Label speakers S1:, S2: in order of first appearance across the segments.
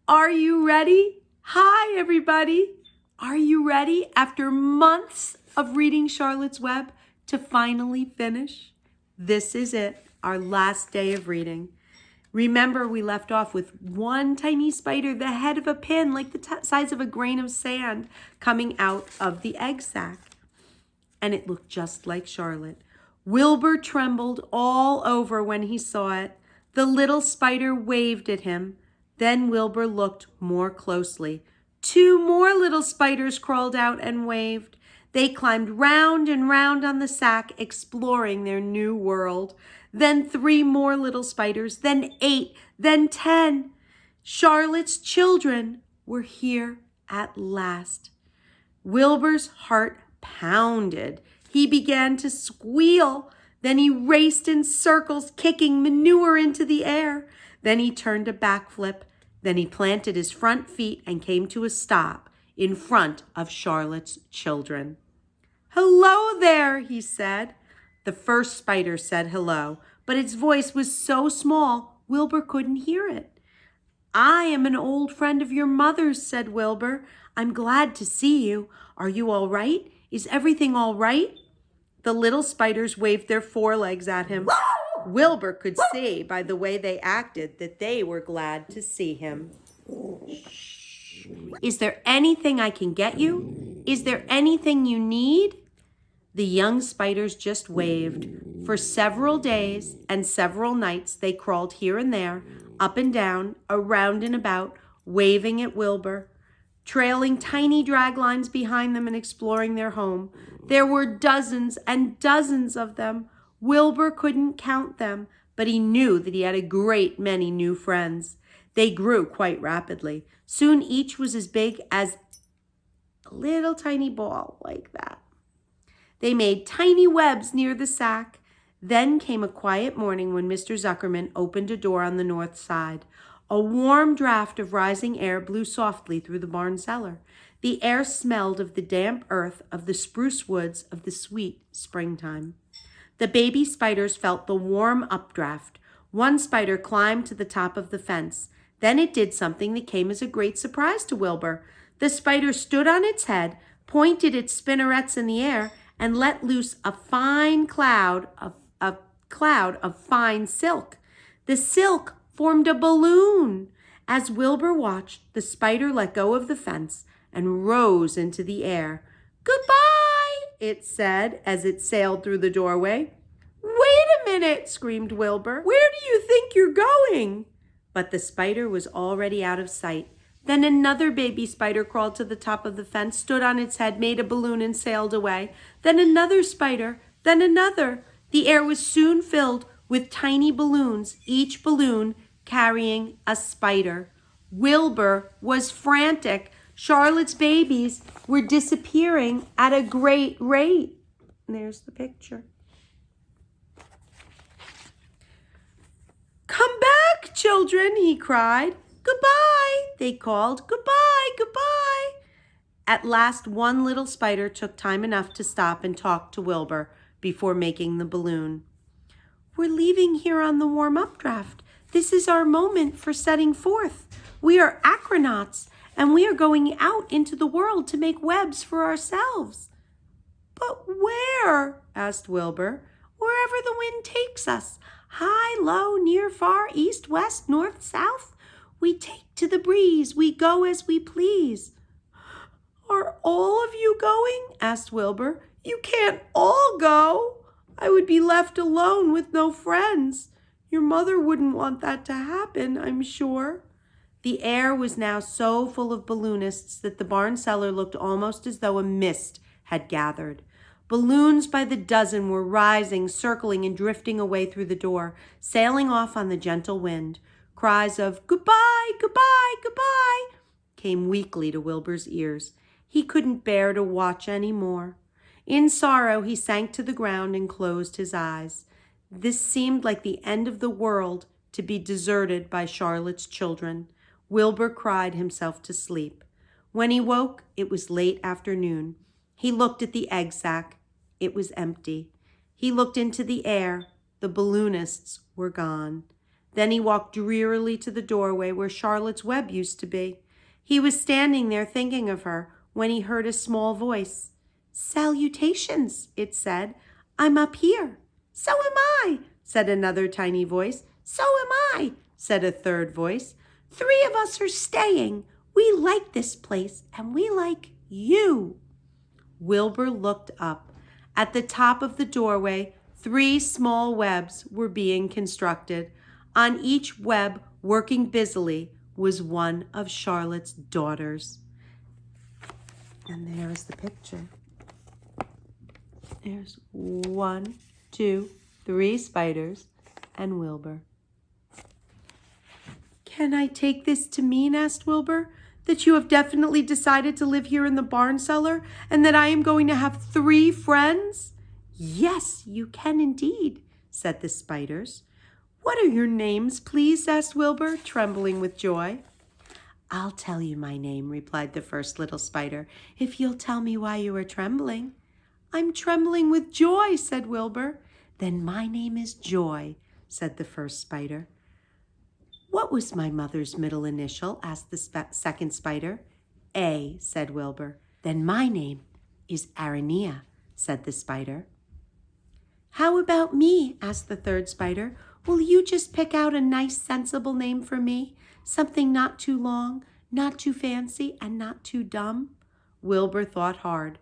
S1: Are you ready? Hi, everybody. Are you ready after months of reading Charlotte's Web to finally finish? This is it, our last day of reading. Remember, we left off with one tiny spider, the head of a pin, like the size of a grain of sand, coming out of the egg sac. And it looked just like Charlotte. Wilbur trembled all over when he saw it. The little spider waved at him. Then Wilbur looked more closely. Two more little spiders crawled out and waved. They climbed round and round on the sack, exploring their new world. Then 3 more little spiders, then 8, then 10. Charlotte's children were here at last. Wilbur's heart pounded. He began to squeal. Then he raced in circles, kicking manure into the air. Then he turned a backflip. Then he planted his front feet and came to a stop in front of Charlotte's children. "Hello there," he said. The first spider said hello, but its voice was so small, Wilbur couldn't hear it. "I am an old friend of your mother's," said Wilbur. "I'm glad to see you. Are you all right? Is everything all right?" The little spiders waved their forelegs at him. Wilbur could see by the way they acted that they were glad to see him. "Is there anything I can get you? Is there anything you need?" The young spiders just waved. For several days and several nights they crawled here and there, up and down, around and about, waving at Wilbur, trailing tiny drag lines behind them and exploring their home. There were dozens and dozens of them. Wilbur couldn't count them, but he knew that he had a great many new friends. They grew quite rapidly. Soon each was as big as a little tiny ball like that. They made tiny webs near the sack. Then came a quiet morning when Mr. Zuckerman opened a door on the north side. A warm draft of rising air blew softly through the barn cellar. The air smelled of the damp earth of the spruce woods of the sweet springtime. The baby spiders felt the warm updraft. One spider climbed to the top of the fence. Then it did something that came as a great surprise to Wilbur. The spider stood on its head, pointed its spinnerets in the air, and let loose a fine cloud of fine silk. The silk formed a balloon. As Wilbur watched, the spider let go of the fence and rose into the air. "Goodbye," it said as it sailed through the doorway. "Wait a minute," screamed Wilbur. "Where do you think you're going?" But the spider was already out of sight. Then another baby spider crawled to the top of the fence, stood on its head, made a balloon, and sailed away. Then another spider, then another. The air was soon filled with tiny balloons, each balloon carrying a spider. Wilbur was frantic. Charlotte's babies were disappearing at a great rate. And there's the picture. "Come back, children," he cried. "Goodbye," they called. "Goodbye, goodbye." At last, one little spider took time enough to stop and talk to Wilbur before making the balloon. "We're leaving here on the warm updraft. This is our moment for setting forth. We are acronauts, and we are going out into the world to make webs for ourselves." "But where?" asked Wilbur. "Wherever the wind takes us. High, low, near, far, east, west, north, south. We take to the breeze. We go as we please." "Are all of you going?" asked Wilbur. "You can't all go. I would be left alone with no friends. Your mother wouldn't want that to happen, I'm sure." The air was now so full of balloonists that the barn cellar looked almost as though a mist had gathered. Balloons by the dozen were rising, circling, and drifting away through the door, sailing off on the gentle wind. Cries of "Goodbye, goodbye, goodbye" came weakly to Wilbur's ears. He couldn't bear to watch any more. In sorrow, he sank to the ground and closed his eyes. This seemed like the end of the world, to be deserted by Charlotte's children. Wilbur cried himself to sleep. When he woke, it was late afternoon. He looked at the egg sac. It was empty. He looked into the air. The balloonists were gone. Then he walked drearily to the doorway where Charlotte's web used to be. He was standing there thinking of her when he heard a small voice. "Salutations," it said. "I'm up here." "So am I," said another tiny voice. "So am I," said a third voice. "Three of us are staying. We like this place, and we like you." Wilbur looked up. At the top of the doorway, 3 small webs were being constructed. On each web, working busily, was one of Charlotte's daughters. And there's the picture. There's 1, 2, 3 spiders and Wilbur. "Can I take this to mean," asked Wilbur, "that you have definitely decided to live here in the barn cellar and that I am going to have 3 friends?" "Yes, you can indeed," said the spiders. "What are your names, please?" asked Wilbur, trembling with joy. "I'll tell you my name," replied the first little spider, "if you'll tell me why you are trembling." "I'm trembling with joy," said Wilbur. "Then my name is Joy," said the first spider. "What was my mother's middle initial?" asked the second spider. "A," said Wilbur. "Then my name is Aranea," said the spider. "How about me?" asked the third spider. "Will you just pick out a nice, sensible name for me? Something not too long, not too fancy, and not too dumb?" Wilbur thought hard.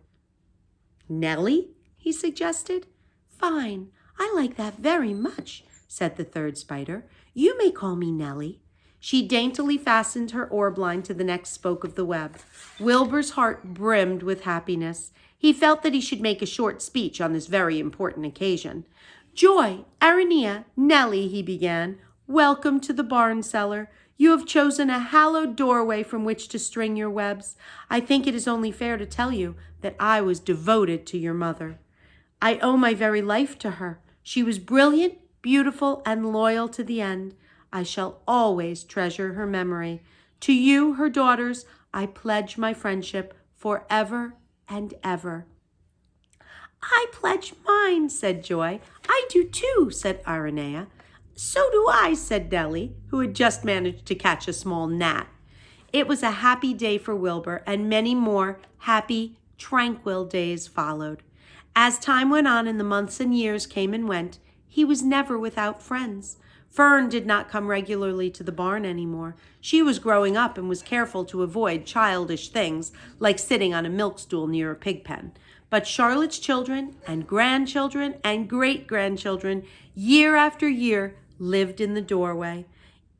S1: "Nellie?" he suggested. "Fine, I like that very much," said the third spider. "You may call me Nellie." She daintily fastened her orb line to the next spoke of the web. Wilbur's heart brimmed with happiness. He felt that he should make a short speech on this very important occasion. "Joy, Aranea, Nellie," he began, "welcome to the barn cellar. You have chosen a hallowed doorway from which to string your webs. I think it is only fair to tell you that I was devoted to your mother. I owe my very life to her. She was brilliant, beautiful, and loyal to the end. I shall always treasure her memory. To you, her daughters, I pledge my friendship forever and ever." "I pledge mine," said Joy. "I do too," said Aranea. "So do I," said Nellie, who had just managed to catch a small gnat. It was a happy day for Wilbur, and many more happy, tranquil days followed. As time went on and the months and years came and went, he was never without friends. Fern did not come regularly to the barn anymore. She was growing up and was careful to avoid childish things like sitting on a milk stool near a pig pen. But Charlotte's children and grandchildren and great-grandchildren, year after year, lived in the doorway.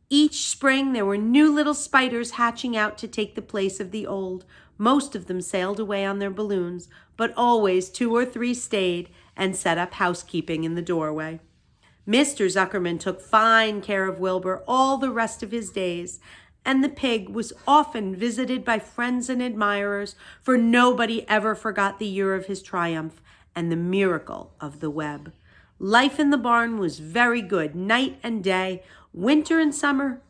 S1: Each spring there were new little spiders hatching out to take the place of the old. Most of them sailed away on their balloons, but always 2 or 3 stayed and set up housekeeping in the doorway. Mr. Zuckerman took fine care of Wilbur all the rest of his days, and the pig was often visited by friends and admirers, for nobody ever forgot the year of his triumph and the miracle of the web. Life in the barn was very good, night and day, winter and summer,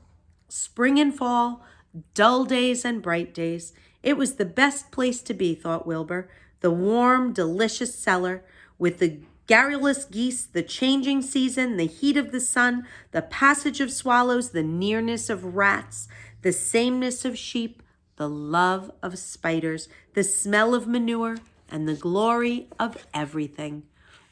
S1: spring and fall, dull days and bright days. It was the best place to be, thought Wilbur. The warm, delicious cellar, with the garrulous geese, the changing season, the heat of the sun, the passage of swallows, the nearness of rats, the sameness of sheep, the love of spiders, the smell of manure, and the glory of everything.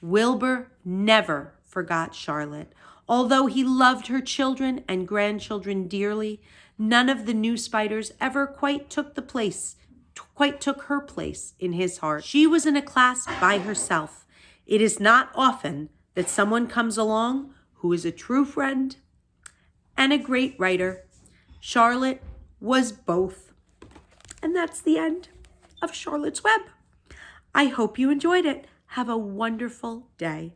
S1: Wilbur never forgot Charlotte. Although he loved her children and grandchildren dearly, none of the new spiders ever quite took her place in his heart. She was in a class by herself. It is not often that someone comes along who is a true friend and a great writer. Charlotte was both. And that's the end of Charlotte's Web. I hope you enjoyed it. Have a wonderful day.